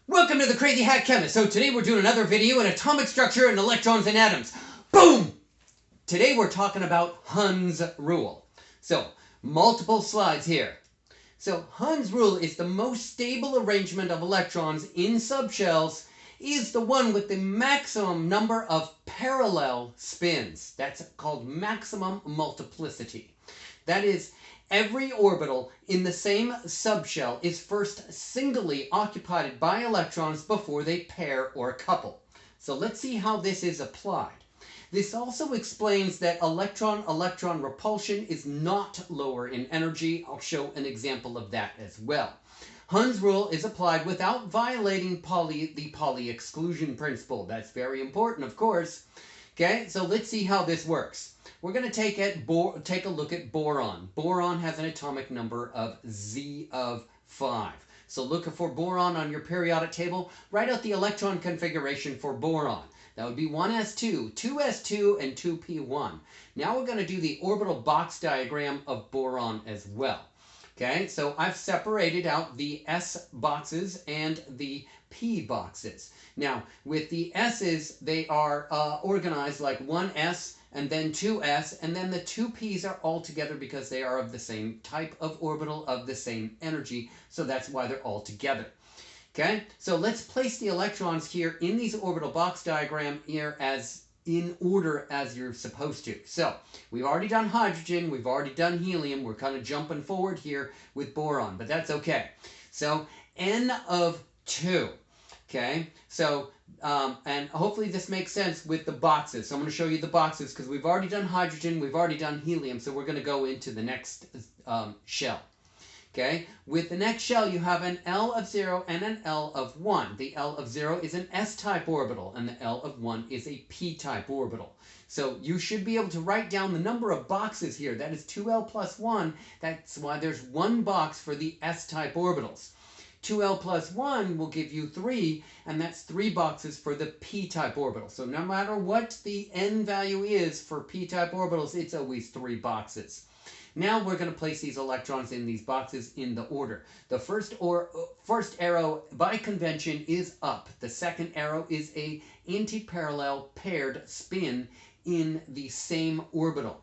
Welcome to the Crazy Hat Chemist. So today we're doing another video on atomic structure and electrons and atoms. Boom! Today we're talking about Hund's rule. So, multiple slides here. So, Hund's rule is the most stable arrangement of electrons in subshells is the one with the maximum number of parallel spins. That's called maximum multiplicity. That is, every orbital in the same subshell is first singly occupied by electrons before they pair or couple. So let's see how this is applied. This also explains that electron-electron repulsion is not lower in energy. I'll show an example of that as well. Hund's rule is applied without violating the Pauli exclusion principle. That's very important, of course. Okay, so let's see how this works. We're going to take a look at boron. Boron has an atomic number of Z of 5. So look for boron on your periodic table. Write out the electron configuration for boron. That would be 1s2, 2s2, and 2p1. Now we're going to do the orbital box diagram of boron as well. Okay, so I've separated out the S boxes and the P boxes. Now, with the S's, they are organized like 1s and then 2s, and then the 2p's are all together because they are of the same type of orbital, of the same energy, so that's why they're all together. Okay, so let's place the electrons here in these orbital box diagram here as in order as you're supposed to. So, we've already done hydrogen, we've already done helium, we're kind of jumping forward here with boron, but that's okay. So, N of 2. Okay, so, and hopefully this makes sense with the boxes. So I'm going to show you the boxes because we've already done hydrogen, we've already done helium, so we're going to go into the next shell. Okay, with the next shell you have an L of 0 and an L of 1. The L of 0 is an S-type orbital and the L of 1 is a P-type orbital. So you should be able to write down the number of boxes here. That is 2L plus 1. That's why there's one box for the S-type orbitals. 2L plus 1 will give you 3, and that's 3 boxes for the P-type orbital. So no matter what the N value is for P-type orbitals, it's always 3 boxes. Now we're going to place these electrons in these boxes in the order. The first arrow by convention is up. The second arrow is a anti-parallel paired spin in the same orbital,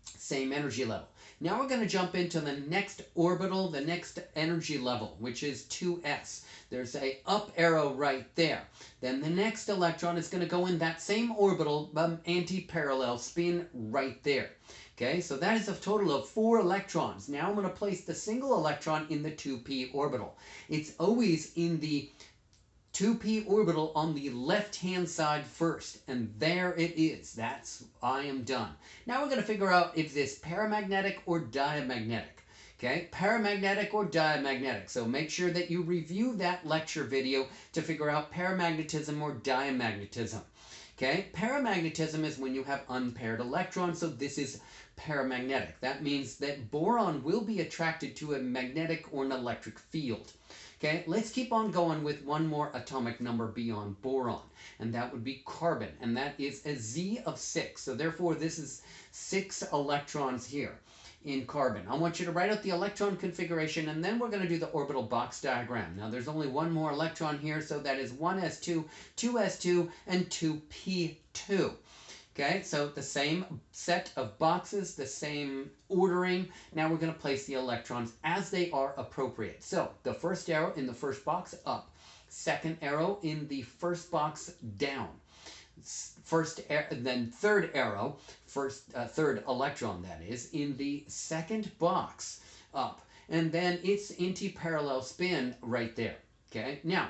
same energy level. Now we're going to jump into the next orbital, the next energy level, which is 2s. There's an up arrow right there. Then the next electron is going to go in that same orbital, anti-parallel spin right there. Okay, so that is a total of 4 electrons. Now I'm going to place the single electron in the 2p orbital. It's always in the 2p orbital on the left-hand side first, and there it is. I am done. Now we're going to figure out if this paramagnetic or diamagnetic. Okay, paramagnetic or diamagnetic. So make sure that you review that lecture video to figure out paramagnetism or diamagnetism. Okay, paramagnetism is when you have unpaired electrons, so this is paramagnetic. That means that boron will be attracted to a magnetic or an electric field. Okay, let's keep on going with one more atomic number beyond boron, and that would be carbon, and that is a Z of 6. So therefore, this is 6 electrons here in carbon. I want you to write out the electron configuration, and then we're going to do the orbital box diagram. Now, there's only one more electron here, so that is 1s2, 2s2, and 2p2. Okay, so the same set of boxes, the same ordering. Now we're going to place the electrons as they are appropriate. So the first arrow in the first box up, second arrow in the first box down, then third arrow, third electron that is, in the second box up, and then its anti-parallel spin right there. Okay, now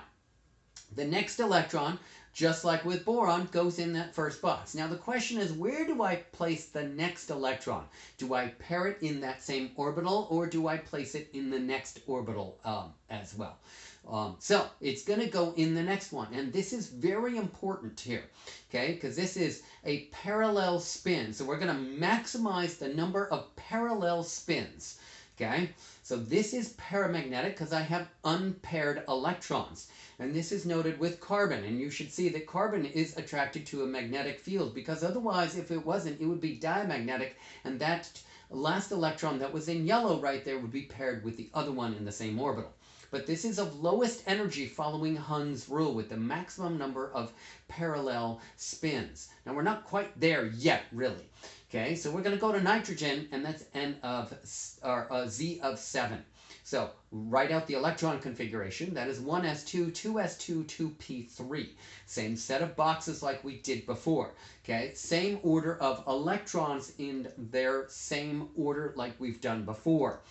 the next electron, just like with boron, goes in that first box. Now the question is, where do I place the next electron? Do I pair it in that same orbital, or do I place it in the next orbital as well? So it's going to go in the next one, and this is very important here, okay, because this is a parallel spin. So we're going to maximize the number of parallel spins. Okay, so this is paramagnetic because I have unpaired electrons. And this is noted with carbon. And you should see that carbon is attracted to a magnetic field, because otherwise, if it wasn't, it would be diamagnetic. And that last electron that was in yellow right there would be paired with the other one in the same orbital. But this is of lowest energy following Hund's rule with the maximum number of parallel spins. Now we're not quite there yet, really. Okay, so we're going to go to nitrogen, and that's Z of 7. So write out the electron configuration. That is 1s2, 2s2, 2p3. Same set of boxes like we did before. Okay, same order of electrons in their same order like we've done before.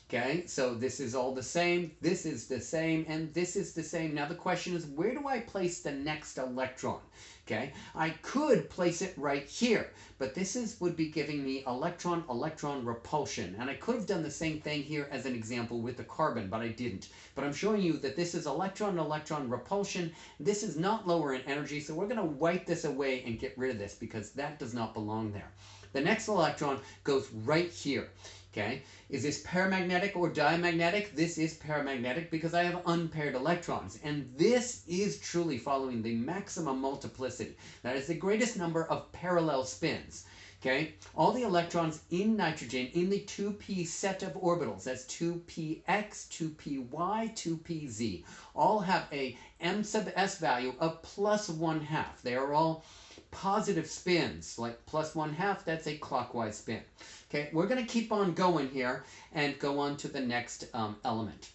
Okay, so this is all the same, this is the same, and this is the same. Now the question is, where do I place the next electron? Okay, I could place it right here, but this would be giving me electron-electron repulsion. And I could have done the same thing here as an example with the carbon, but I didn't. But I'm showing you that this is electron-electron repulsion. This is not lower in energy, so we're going to wipe this away and get rid of this because that does not belong there. The next electron goes right here. Okay, is this paramagnetic or diamagnetic? This is paramagnetic because I have unpaired electrons, and this is truly following the maximum multiplicity. That is the greatest number of parallel spins. Okay, all the electrons in nitrogen in the 2p set of orbitals, that's 2px, 2py, 2pz, all have a m sub s value of +1/2. They are all positive spins, like +1/2, that's a clockwise spin. Okay, we're going to keep on going here and go on to the next element.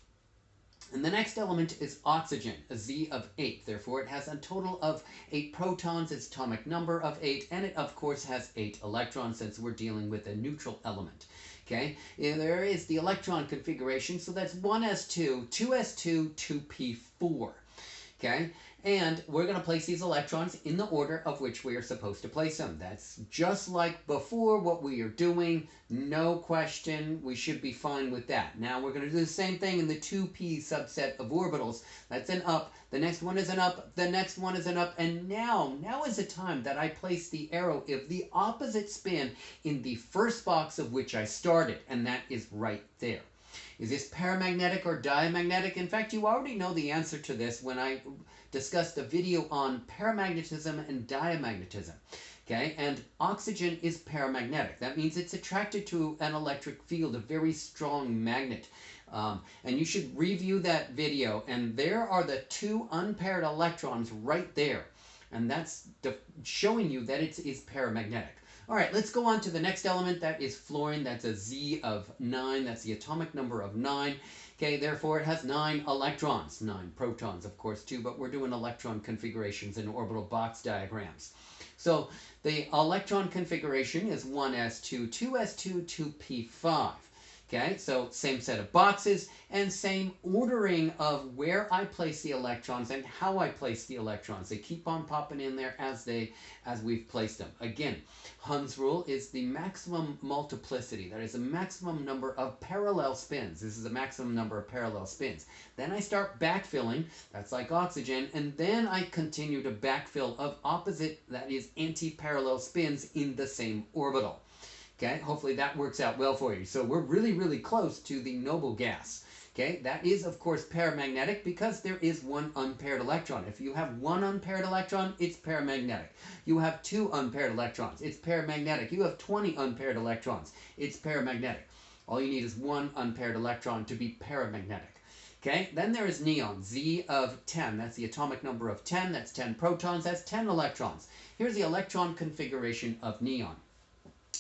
And the next element is oxygen, a Z of 8. Therefore, it has a total of 8 protons, its atomic number of 8, and it, of course, has 8 electrons since we're dealing with a neutral element. Okay, and there is the electron configuration, so that's 1s2, 2s2, 2p4. Okay, and we're going to place these electrons in the order of which we are supposed to place them. That's just like before what we are doing. No question. We should be fine with that. Now we're going to do the same thing in the 2p subset of orbitals. That's an up. The next one is an up. The next one is an up. And now is the time that I place the arrow of the opposite spin in the first box of which I started. And that is right there. Is this paramagnetic or diamagnetic? In fact, you already know the answer to this when I discussed a video on paramagnetism and diamagnetism. Okay, and oxygen is paramagnetic. That means it's attracted to an electric field, a very strong magnet. And you should review that video, and there are the 2 unpaired electrons right there. And that's showing you that it is paramagnetic. All right, let's go on to the next element. That is fluorine. That's a Z of 9. That's the atomic number of 9. Okay, therefore it has 9 electrons. 9 protons, of course, too, but we're doing electron configurations in orbital box diagrams. So the electron configuration is 1s2, 2s2, 2p5. Okay, so same set of boxes and same ordering of where I place the electrons and how I place the electrons. They keep on popping in there as we've placed them. Again, Hund's rule is the maximum multiplicity. That is the maximum number of parallel spins. This is the maximum number of parallel spins. Then I start backfilling. That's like oxygen. And then I continue to backfill of opposite, that is anti-parallel spins in the same orbital. Okay, hopefully that works out well for you. So we're really, really close to the noble gas. Okay, that is, of course, paramagnetic because there is 1 unpaired electron. If you have 1 unpaired electron, it's paramagnetic. You have 2 unpaired electrons, it's paramagnetic. You have 20 unpaired electrons, it's paramagnetic. All you need is 1 unpaired electron to be paramagnetic. Okay, then there is neon, Z of 10. That's the atomic number of 10. That's 10 protons. That's 10 electrons. Here's the electron configuration of neon.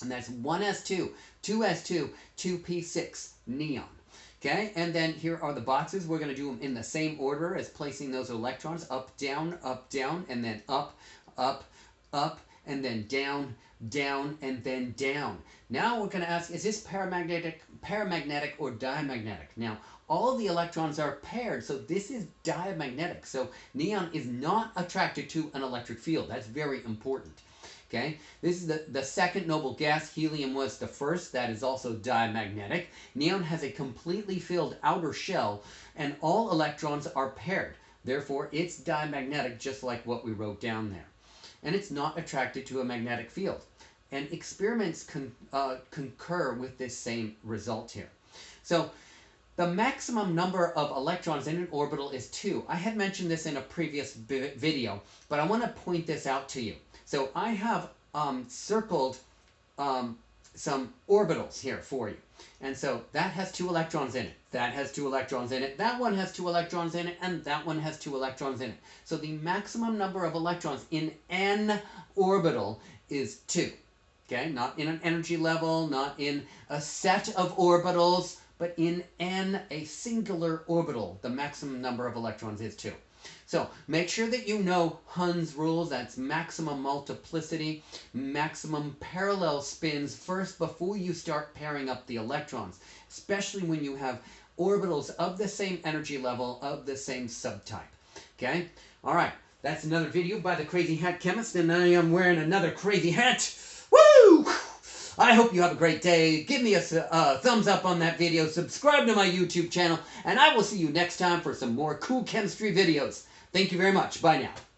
And that's 1s2, 2s2, 2p6, neon. Okay, and then here are the boxes. We're going to do them in the same order as placing those electrons. Up, down, and then up, and then down, and then down. Now we're going to ask, is this paramagnetic or diamagnetic? Now, all of the electrons are paired, so this is diamagnetic. So neon is not attracted to an electric field. That's very important. Okay, this is the second noble gas. Helium was the first. That is also diamagnetic. Neon has a completely filled outer shell, and all electrons are paired. Therefore, it's diamagnetic, just like what we wrote down there. And it's not attracted to a magnetic field. And experiments concur with this same result here. So, the maximum number of electrons in an orbital is 2. I had mentioned this in a previous video, but I want to point this out to you. So I have circled some orbitals here for you. And so that has 2 electrons in it. That has 2 electrons in it. That one has 2 electrons in it. And that one has 2 electrons in it. So the maximum number of electrons in an orbital is 2. Okay? Not in an energy level, not in a set of orbitals, but in a singular orbital, the maximum number of electrons is 2. So make sure that you know Hund's rules. That's maximum multiplicity, maximum parallel spins first before you start pairing up the electrons, especially when you have orbitals of the same energy level, of the same subtype. Okay? All right. That's another video by the Crazy Hat Chemist, and I am wearing another crazy hat. Woo! I hope you have a great day. Give me a thumbs up on that video. Subscribe to my YouTube channel. And I will see you next time for some more cool chemistry videos. Thank you very much. Bye now.